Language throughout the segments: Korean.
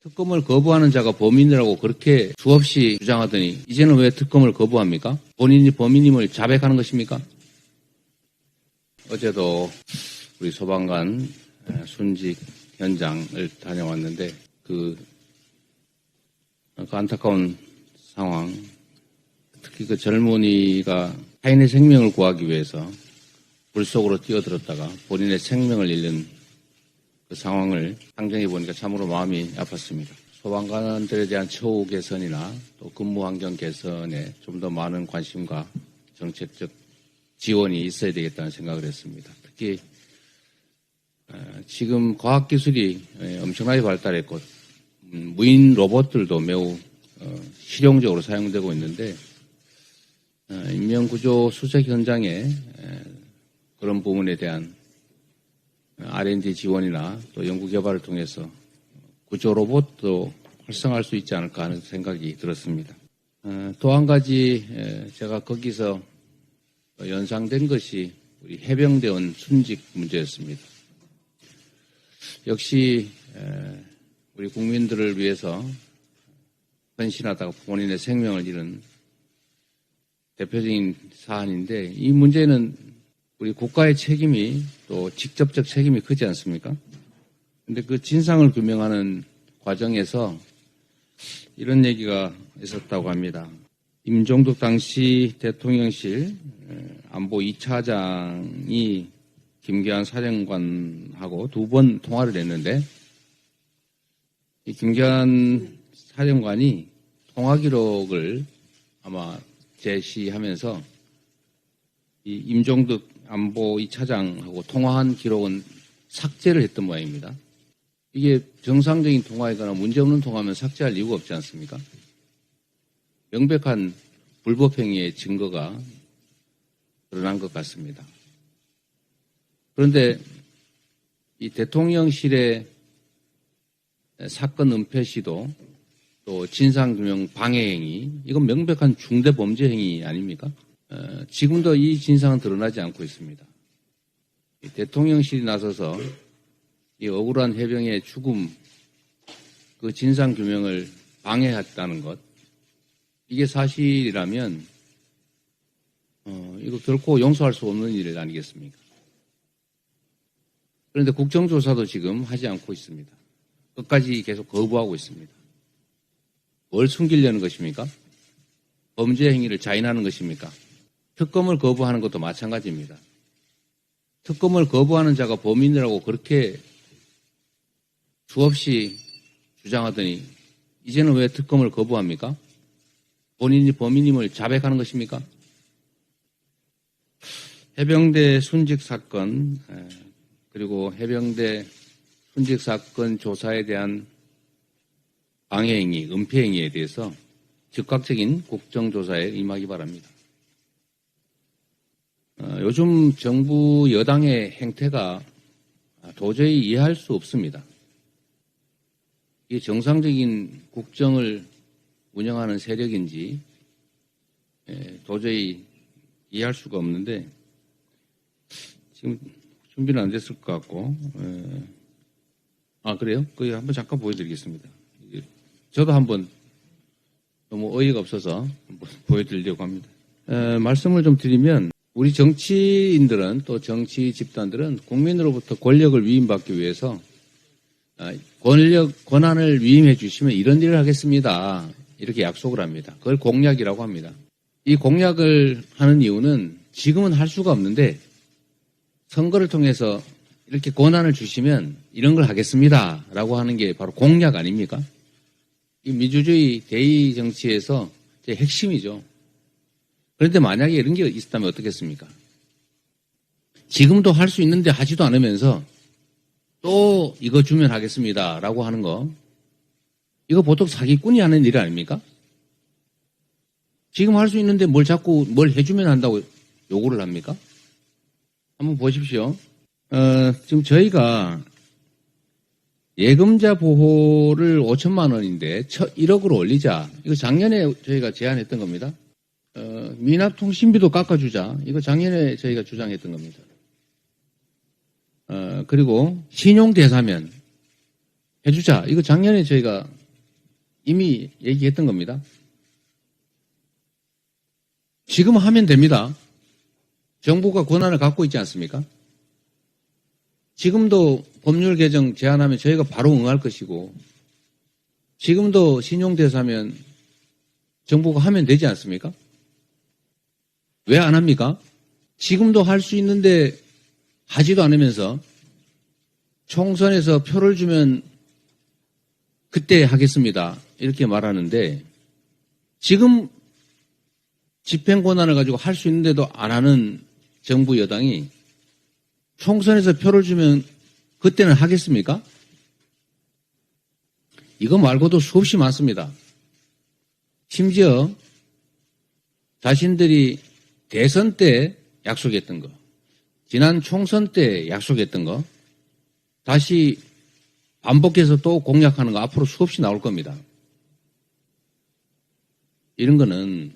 특검을 거부하는 자가 범인이라고 그렇게 수없이 주장하더니 이제는 왜 특검을 거부합니까? 본인이 범인임을 자백하는 것입니까? 어제도 우리 소방관 순직 현장을 다녀왔는데 그 안타까운 상황, 특히 그 젊은이가 타인의 생명을 구하기 위해서 불 속으로 뛰어들었다가 본인의 생명을 잃는 그 상황을 상정해 보니까 참으로 마음이 아팠습니다. 소방관들에 대한 처우 개선이나 또 근무 환경 개선에 좀 더 많은 관심과 정책적 지원이 있어야 되겠다는 생각을 했습니다. 특히 지금 과학기술이 엄청나게 발달했고 무인 로봇들도 매우 실용적으로 사용되고 있는데 인명구조 수색 현장에 그런 부분에 대한 R&D 지원이나 또 연구개발을 통해서 구조 로봇도 활성화할 수 있지 않을까 하는 생각이 들었습니다. 또 한 가지 제가 거기서 연상된 것이 우리 해병대원 순직 문제였습니다. 역시 우리 국민들을 위해서 헌신하다가 본인의 생명을 잃은 대표적인 사안인데 이 문제는 우리 국가의 책임이 또 직접적 책임이 크지 않습니까? 그런데 그 진상을 규명하는 과정에서 이런 얘기가 있었다고 합니다. 임종덕 당시 대통령실 안보 2차장이 김계한 사령관하고 2번 통화를 했는데 이 김계한 사령관이 통화 기록을 아마 제시하면서 이 임종덕 안보 2차장하고 통화한 기록은 삭제를 했던 모양입니다. 이게 정상적인 통화이거나 문제없는 통화면 삭제할 이유가 없지 않습니까? 명백한 불법행위의 증거가 드러난 것 같습니다. 그런데 이 대통령실의 사건 은폐 시도 또 진상규명 방해행위 이건 명백한 중대범죄행위 아닙니까? 지금도 이 진상은 드러나지 않고 있습니다. 대통령실이 나서서 이 억울한 해병의 죽음 그 진상규명을 방해했다는 것 이게 사실이라면 이거 결코 용서할 수 없는 일 아니겠습니까? 그런데 국정조사도 지금 하지 않고 있습니다. 끝까지 계속 거부하고 있습니다. 뭘 숨기려는 것입니까? 범죄 행위를 자인하는 것입니까? 특검을 거부하는 것도 마찬가지입니다. 특검을 거부하는 자가 범인이라고 그렇게 수없이 주장하더니 이제는 왜 특검을 거부합니까? 본인이 범인임을 자백하는 것입니까? 해병대 순직 사건 그리고 해병대 순직 사건 조사에 대한 방해행위, 은폐행위에 대해서 즉각적인 국정조사에 임하기 바랍니다. 요즘 정부 여당의 행태가 도저히 이해할 수 없습니다. 이게 정상적인 국정을 운영하는 세력인지 도저히 이해할 수가 없는데 지금 준비는 안 됐을 것 같고 그래요? 그거 한번 잠깐 보여드리겠습니다. 저도 한번 너무 어이가 없어서 한번 보여드리려고 합니다. 말씀을 좀 드리면 우리 정치인들은 또 정치 집단들은 국민으로부터 권력을 위임받기 위해서 권한을 위임해 주시면 이런 일을 하겠습니다. 이렇게 약속을 합니다. 그걸 공약이라고 합니다. 이 공약을 하는 이유는 지금은 할 수가 없는데 선거를 통해서 이렇게 권한을 주시면 이런 걸 하겠습니다. 라고 하는 게 바로 공약 아닙니까? 이 민주주의 대의 정치에서 제 핵심이죠. 그런데 만약에 이런 게 있었다면 어떻겠습니까? 지금도 할 수 있는데 하지도 않으면서 또 이거 주면 하겠습니다. 라고 하는 거. 이거 보통 사기꾼이 하는 일 아닙니까? 지금 할 수 있는데 뭘 자꾸 뭘 해주면 한다고 요구를 합니까? 한번 보십시오. 지금 저희가 예금자 보호를 5천만 원인데 1억으로 올리자. 이거 작년에 저희가 제안했던 겁니다. 미납통신비도 깎아주자. 이거 작년에 저희가 주장했던 겁니다. 그리고 신용대사면 해주자. 이거 작년에 저희가 이미 얘기했던 겁니다. 지금 하면 됩니다. 정부가 권한을 갖고 있지 않습니까? 지금도 법률 개정 제안하면 저희가 바로 응할 것이고, 지금도 신용대사면 정부가 하면 되지 않습니까? 왜 안 합니까? 지금도 할 수 있는데 하지도 않으면서 총선에서 표를 주면 그때 하겠습니다. 이렇게 말하는데, 지금 집행 권한을 가지고 할 수 있는데도 안 하는 정부 여당이 총선에서 표를 주면 그때는 하겠습니까? 이거 말고도 수없이 많습니다. 심지어 자신들이 대선 때 약속했던 거, 지난 총선 때 약속했던 거, 다시 반복해서 또 공약하는 거 앞으로 수없이 나올 겁니다. 이런 거는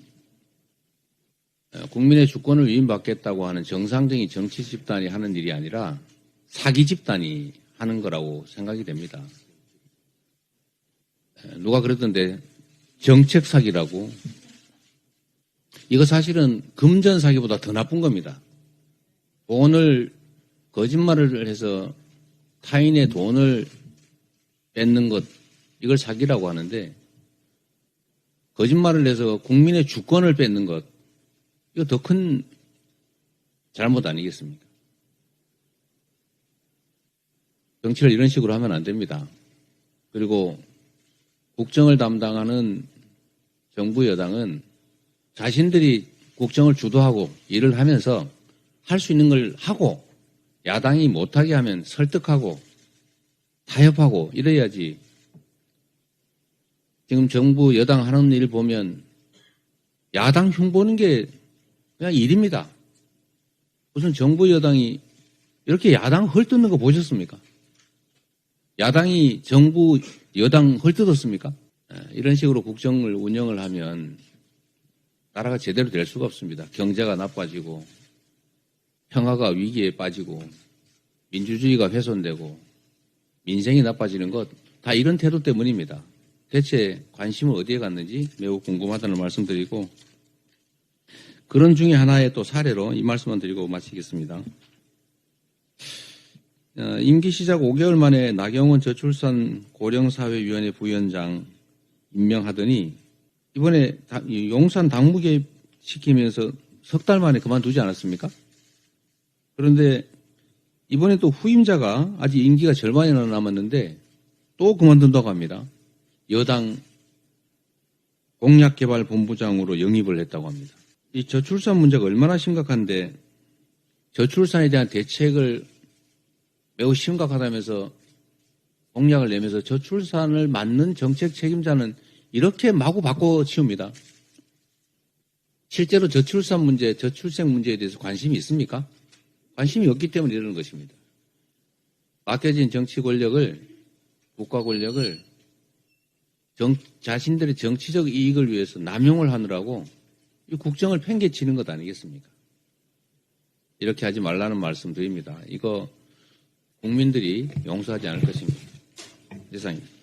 국민의 주권을 위임받겠다고 하는 정상적인 정치 집단이 하는 일이 아니라 사기 집단이 하는 거라고 생각이 됩니다. 누가 그랬던데 정책 사기라고. 이거 사실은 금전 사기보다 더 나쁜 겁니다. 돈을 거짓말을 해서 타인의 돈을 뺏는 것, 이걸 사기라고 하는데, 거짓말을 해서 국민의 주권을 뺏는 것, 이거 더 큰 잘못 아니겠습니까? 정치를 이런 식으로 하면 안 됩니다. 그리고 국정을 담당하는 정부 여당은 자신들이 국정을 주도하고 일을 하면서 할 수 있는 걸 하고, 야당이 못하게 하면 설득하고 타협하고 이래야지. 지금 정부 여당 하는 일 보면 야당 흉보는 게 그냥 일입니다. 무슨 정부 여당이 이렇게 야당 헐뜯는 거 보셨습니까? 야당이 정부 여당 헐뜯었습니까? 이런 식으로 국정을 운영을 하면 나라가 제대로 될 수가 없습니다. 경제가 나빠지고 평화가 위기에 빠지고 민주주의가 훼손되고 민생이 나빠지는 것 다 이런 태도 때문입니다. 대체 관심을 어디에 갔는지 매우 궁금하다는 말씀드리고, 그런 중에 하나의 또 사례로 이 말씀만 드리고 마치겠습니다. 임기 시작 5개월 만에 나경원 저출산 고령사회위원회 부위원장 임명하더니 이번에 용산 당무 개입시키면서 석 달 만에 그만두지 않았습니까? 그런데 이번에 또 후임자가 아직 임기가 절반이나 남았는데 또 그만둔다고 합니다. 여당 공약개발본부장으로 영입을 했다고 합니다. 이 저출산 문제가 얼마나 심각한데 저출산에 대한 대책을 매우 심각하다면서 공약을 내면서 저출산을 맡는 정책 책임자는 이렇게 마구 바꿔치웁니다. 실제로 저출산 문제, 저출생 문제에 대해서 관심이 있습니까? 관심이 없기 때문에 이러는 것입니다. 맡겨진 정치 권력을, 국가 권력을 자신들의 정치적 이익을 위해서 남용을 하느라고 이 국정을 팽개치는 것 아니겠습니까? 이렇게 하지 말라는 말씀 드립니다. 이거 국민들이 용서하지 않을 것입니다. 이상입니다.